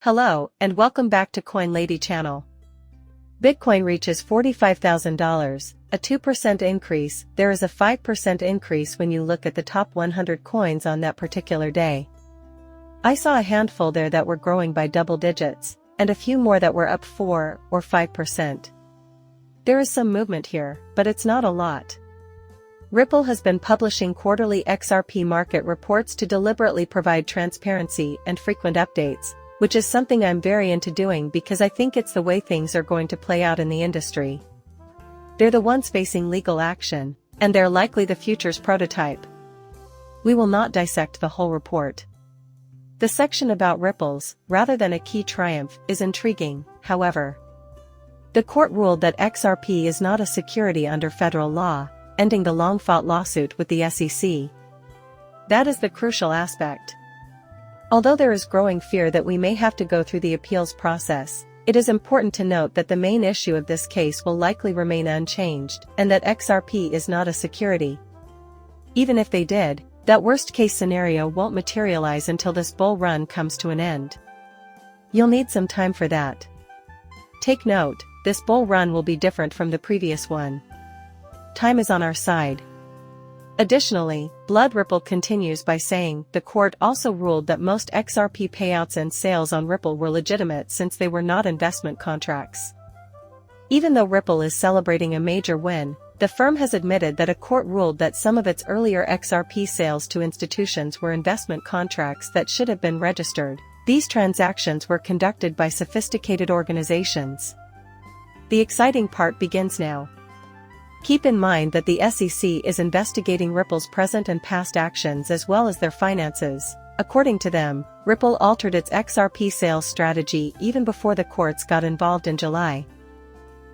Hello, and welcome back to Coin Lady channel. Bitcoin reaches $45,000, a 2% increase. There is a 5% increase when you look at the top 100 coins on that particular day. I saw a handful there that were growing by double digits, and a few more that were up 4 or 5%. There is some movement here, but it's not a lot. Ripple has been publishing quarterly XRP market reports to deliberately provide transparency and frequent updates, which is something I'm very into doing because I think it's the way things are going to play out in the industry. They're the ones facing legal action, and they're likely the future's prototype. We will not dissect the whole report. The section about ripples, rather than a key triumph, is intriguing, however. The court ruled that XRP is not a security under federal law, ending the long-fought lawsuit with the SEC. That is the crucial aspect. Although there is growing fear that we may have to go through the appeals process, it is important to note that the main issue of this case will likely remain unchanged, and that XRP is not a security. Even if they did, that worst-case scenario won't materialize until this bull run comes to an end. You'll need some time for that. Take note, this bull run will be different from the previous one. Time is on our side. Additionally, Blood Ripple continues by saying, the court also ruled that most XRP payouts and sales on Ripple were legitimate since they were not investment contracts. Even though Ripple is celebrating a major win, the firm has admitted that a court ruled that some of its earlier XRP sales to institutions were investment contracts that should have been registered. These transactions were conducted by sophisticated organizations. The exciting part begins now. Keep in mind that the SEC is investigating Ripple's present and past actions as well as their finances. According to them, Ripple altered its XRP sales strategy even before the courts got involved in July.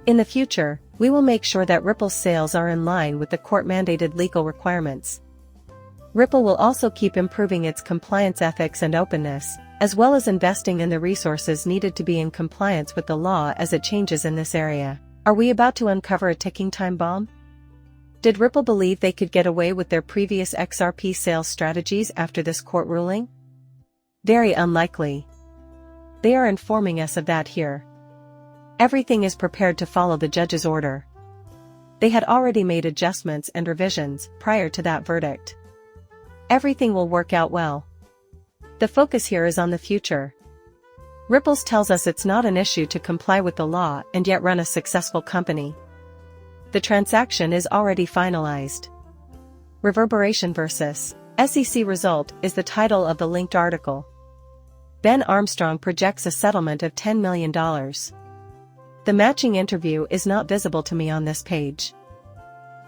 In the future, we will make sure that Ripple's sales are in line with the court-mandated legal requirements. Ripple will also keep improving its compliance ethics and openness, as well as investing in the resources needed to be in compliance with the law as it changes in this area. Are we about to uncover a ticking time bomb? Did Ripple believe they could get away with their previous XRP sales strategies after this court ruling? Very unlikely. They are informing us of that here. Everything is prepared to follow the judge's order. They had already made adjustments and revisions prior to that verdict. Everything will work out well. The focus here is on the future. Ripples tells us it's not an issue to comply with the law and yet run a successful company. The transaction is already finalized. Reverberation versus SEC result is the title of the linked article. Ben Armstrong projects a settlement of $10 million. The matching interview is not visible to me on this page.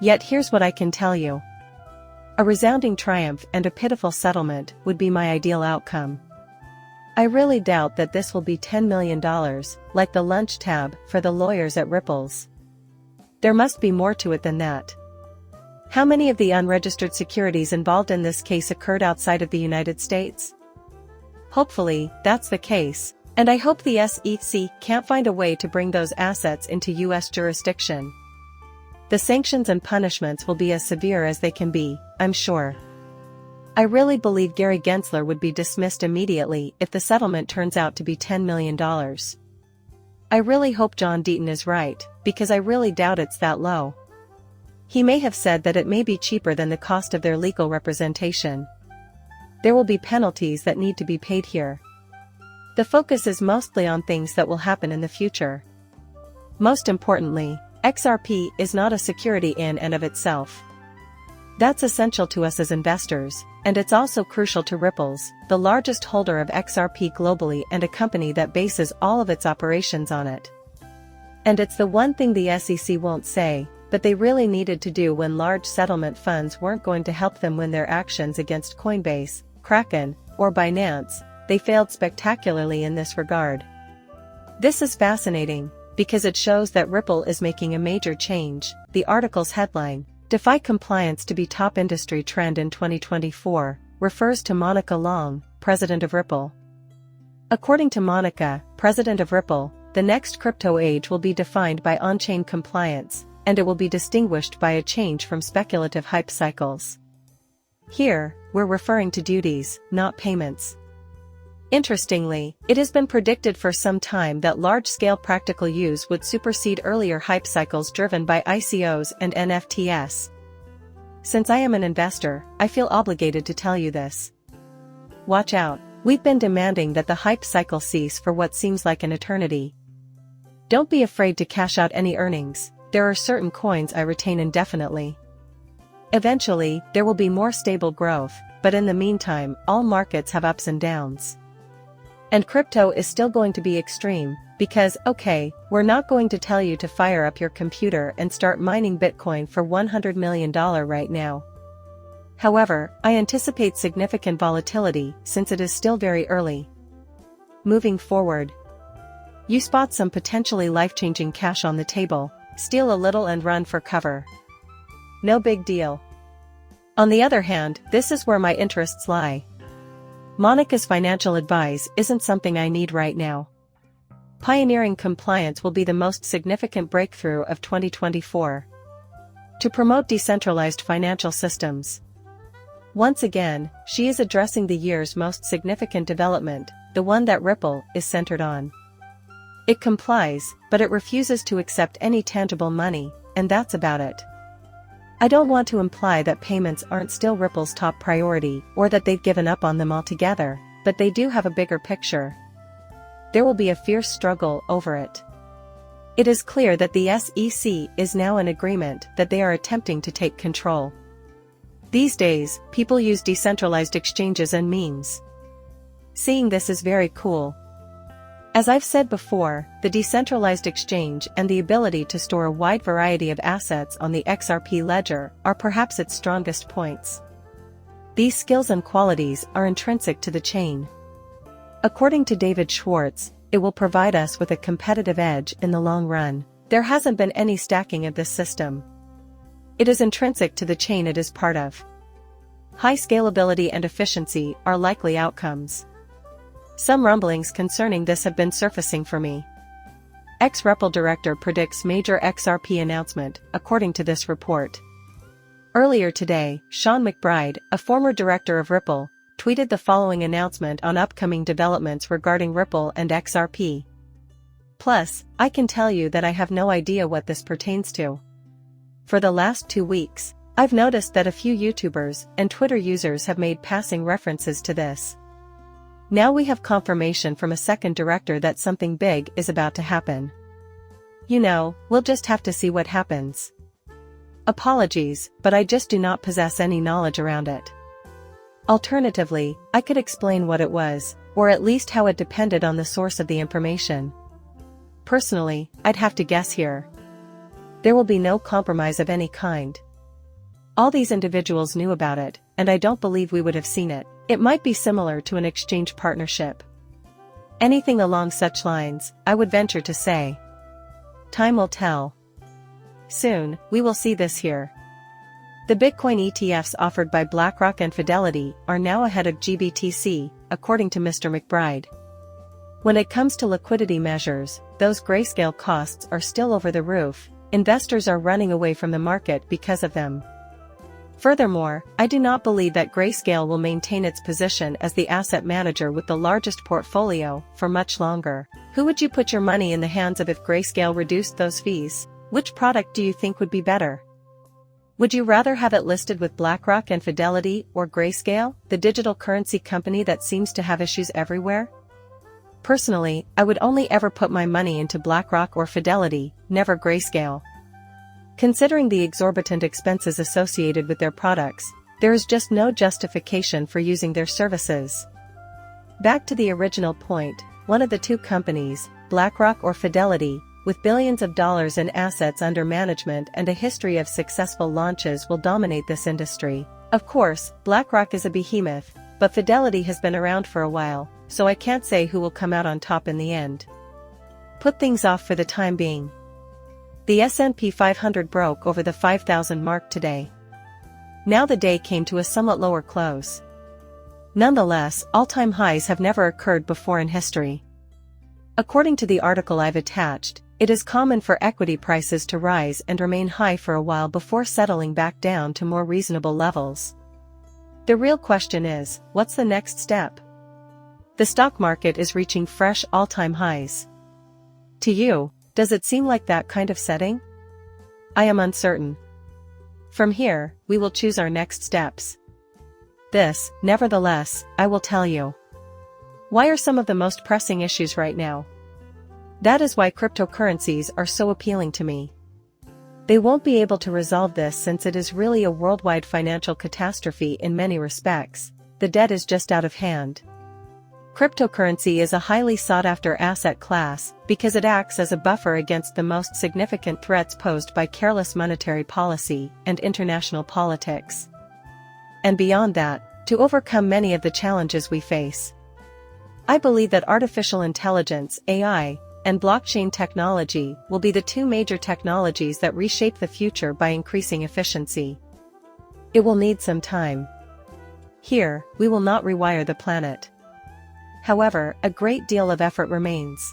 Yet here's what I can tell you. A resounding triumph and a pitiful settlement would be my ideal outcome. I really doubt that this will be $10 million, like the lunch tab, for the lawyers at Ripple's. There must be more to it than that. How many of the unregistered securities involved in this case occurred outside of the United States? Hopefully, that's the case, and I hope the SEC can't find a way to bring those assets into U.S. jurisdiction. The sanctions and punishments will be as severe as they can be, I'm sure. I really believe Gary Gensler would be dismissed immediately if the settlement turns out to be $10 million. I really hope John Deaton is right, because I really doubt it's that low. He may have said that it may be cheaper than the cost of their legal representation. There will be penalties that need to be paid here. The focus is mostly on things that will happen in the future. Most importantly, XRP is not a security in and of itself. That's essential to us as investors, and it's also crucial to Ripple's, the largest holder of XRP globally and a company that bases all of its operations on it. And it's the one thing the SEC won't say, but they really needed to do when large settlement funds weren't going to help them win their actions against Coinbase, Kraken, or Binance. They failed spectacularly in this regard. This is fascinating, because it shows that Ripple is making a major change. The article's headline, DeFi compliance to be top industry trend in 2024, refers to Monica Long, president of Ripple. According to Monica, president of Ripple, the next crypto age will be defined by on-chain compliance, and it will be distinguished by a change from speculative hype cycles. Here, we're referring to duties, not payments. Interestingly, it has been predicted for some time that large-scale practical use would supersede earlier hype cycles driven by ICOs and NFTs. Since I am an investor, I feel obligated to tell you this. Watch out, we've been demanding that the hype cycle cease for what seems like an eternity. Don't be afraid to cash out any earnings, there are certain coins I retain indefinitely. Eventually, there will be more stable growth, but in the meantime, all markets have ups and downs. And crypto is still going to be extreme, because, okay, we're not going to tell you to fire up your computer and start mining Bitcoin for $100 million right now. However, I anticipate significant volatility since it is still very early. Moving forward, you spot some potentially life-changing cash on the table, steal a little and run for cover. No big deal. On the other hand, this is where my interests lie. Monica's financial advice isn't something I need right now. Pioneering compliance will be the most significant breakthrough of 2024. To promote decentralized financial systems. Once again, she is addressing the year's most significant development, the one that Ripple is centered on. It complies, but it refuses to accept any tangible money, and that's about it. I don't want to imply that payments aren't still Ripple's top priority or that they've given up on them altogether, but they do have a bigger picture. There will be a fierce struggle over it. It is clear that the SEC is now in agreement that they are attempting to take control. These days, people use decentralized exchanges and memes. Seeing this is very cool. As I've said before, the decentralized exchange and the ability to store a wide variety of assets on the XRP ledger are perhaps its strongest points. These skills and qualities are intrinsic to the chain. According to David Schwartz, it will provide us with a competitive edge in the long run. There hasn't been any stacking of this system. It is intrinsic to the chain it is part of. High scalability and efficiency are likely outcomes. Some rumblings concerning this have been surfacing for me. Ex-Ripple director predicts major XRP announcement, according to this report. Earlier today, Sean McBride, a former director of Ripple, tweeted the following announcement on upcoming developments regarding Ripple and XRP. Plus, I can tell you that I have no idea what this pertains to. For the last 2 weeks, I've noticed that a few YouTubers and Twitter users have made passing references to this. Now we have confirmation from a second director that something big is about to happen. You know, we'll just have to see what happens. Apologies, but I just do not possess any knowledge around it. Alternatively, I could explain what it was, or at least how it depended on the source of the information. Personally, I'd have to guess here. There will be no compromise of any kind. All these individuals knew about it, and I don't believe we would have seen it. It might be similar to an exchange partnership. Anything along such lines, I would venture to say. Time will tell. Soon, we will see this here. The Bitcoin ETFs offered by BlackRock and Fidelity are now ahead of GBTC, according to Mr. McBride. When it comes to liquidity measures, those grayscale costs are still over the roof. Investors are running away from the market because of them. Furthermore, I do not believe that Grayscale will maintain its position as the asset manager with the largest portfolio for much longer. Who would you put your money in the hands of if Grayscale reduced those fees? Which product do you think would be better? Would you rather have it listed with BlackRock and Fidelity or Grayscale, the digital currency company that seems to have issues everywhere? Personally, I would only ever put my money into BlackRock or Fidelity, never Grayscale. Considering the exorbitant expenses associated with their products, there is just no justification for using their services. Back to the original point, one of the two companies, BlackRock or Fidelity, with billions of dollars in assets under management and a history of successful launches will dominate this industry. Of course, BlackRock is a behemoth, but Fidelity has been around for a while, so I can't say who will come out on top in the end. Put things off for the time being. The S&P 500 broke over the 5,000 mark today. Now the day came to a somewhat lower close. Nonetheless, all-time highs have never occurred before in history. According to the article I've attached, it is common for equity prices to rise and remain high for a while before settling back down to more reasonable levels. The real question is, what's the next step? The stock market is reaching fresh all-time highs. To you, does it seem like that kind of setting? I am uncertain. From here, we will choose our next steps. This, nevertheless, I will tell you. Why are some of the most pressing issues right now? That is why cryptocurrencies are so appealing to me. They won't be able to resolve this since it is really a worldwide financial catastrophe in many respects. The debt is just out of hand. Cryptocurrency is a highly sought-after asset class because it acts as a buffer against the most significant threats posed by careless monetary policy and international politics. And beyond that, to overcome many of the challenges we face. I believe that artificial intelligence, AI, and blockchain technology will be the two major technologies that reshape the future by increasing efficiency. It will need some time. Here, we will not rewire the planet. However, a great deal of effort remains.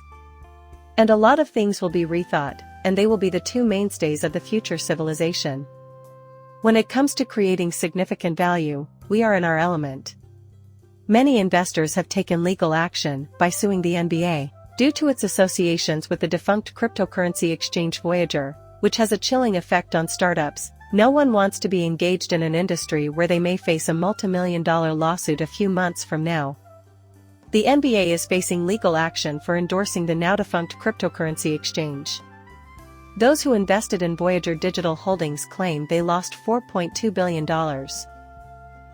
And a lot of things will be rethought, and they will be the two mainstays of the future civilization. When it comes to creating significant value, we are in our element. Many investors have taken legal action by suing the NBA due to its associations with the defunct cryptocurrency exchange Voyager, which has a chilling effect on startups. No one wants to be engaged in an industry where they may face a multi-million-dollar lawsuit a few months from now. The NBA is facing legal action for endorsing the now-defunct cryptocurrency exchange. Those who invested in Voyager Digital Holdings claim they lost $4.2 billion.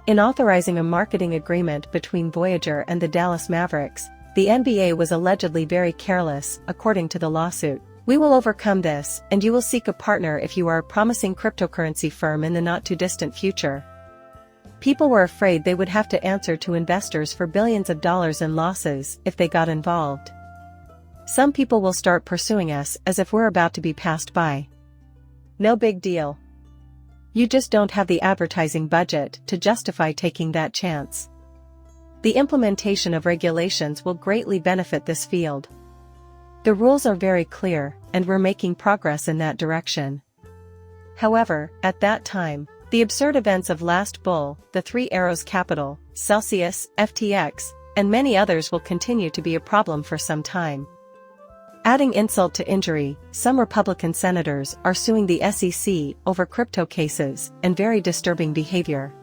In authorizing a marketing agreement between Voyager and the Dallas Mavericks, the NBA was allegedly very careless, according to the lawsuit. We will overcome this, and you will seek a partner if you are a promising cryptocurrency firm in the not-too-distant future. People were afraid they would have to answer to investors for billions of dollars in losses if they got involved. Some people will start pursuing us as if we're about to be passed by. No big deal. You just don't have the advertising budget to justify taking that chance. The implementation of regulations will greatly benefit this field. The rules are very clear, and we're making progress in that direction. However, at that time, the absurd events of last bull, the Three Arrows Capital, Celsius, FTX, and many others will continue to be a problem for some time. Adding insult to injury, some Republican senators are suing the SEC over crypto cases and very disturbing behavior.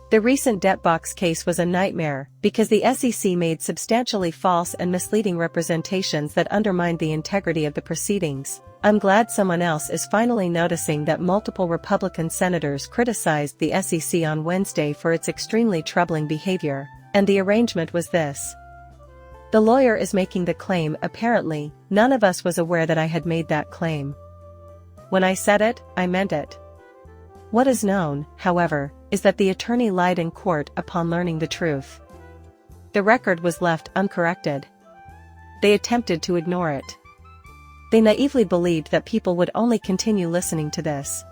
The recent debt box case was a nightmare because the SEC made substantially false and misleading representations that undermined the integrity of the proceedings. I'm glad someone else is finally noticing that multiple Republican senators criticized the SEC on Wednesday for its extremely troubling behavior, and the arrangement was this. The lawyer is making the claim. Apparently, none of us was aware that I had made that claim. When I said it, I meant it. What is known, however, is that the attorney lied in court upon learning the truth. The record was left uncorrected. They attempted to ignore it. They naively believed that people would only continue listening to this.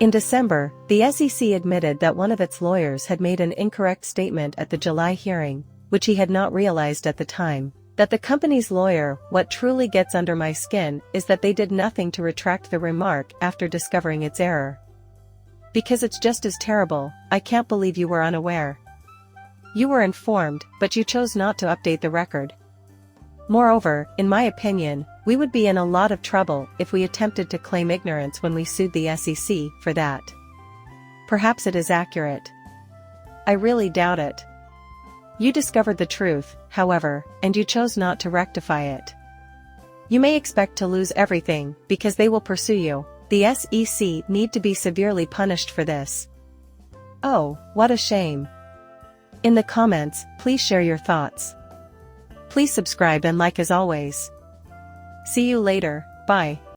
In December, the SEC admitted that one of its lawyers had made an incorrect statement at the July hearing, which he had not realized at the time, that the company's lawyer. What truly gets under my skin is that they did nothing to retract the remark after discovering its error. Because it's just as terrible. I can't believe you were unaware. You were informed, but you chose not to update the record. Moreover, in my opinion, we would be in a lot of trouble if we attempted to claim ignorance when we sued the SEC for that. Perhaps it is accurate. I really doubt it. You discovered the truth, however, and you chose not to rectify it. You may expect to lose everything because they will pursue you. The SEC need to be severely punished for this. Oh, what a shame. In the comments, please share your thoughts. Please subscribe and like as always. See you later, bye.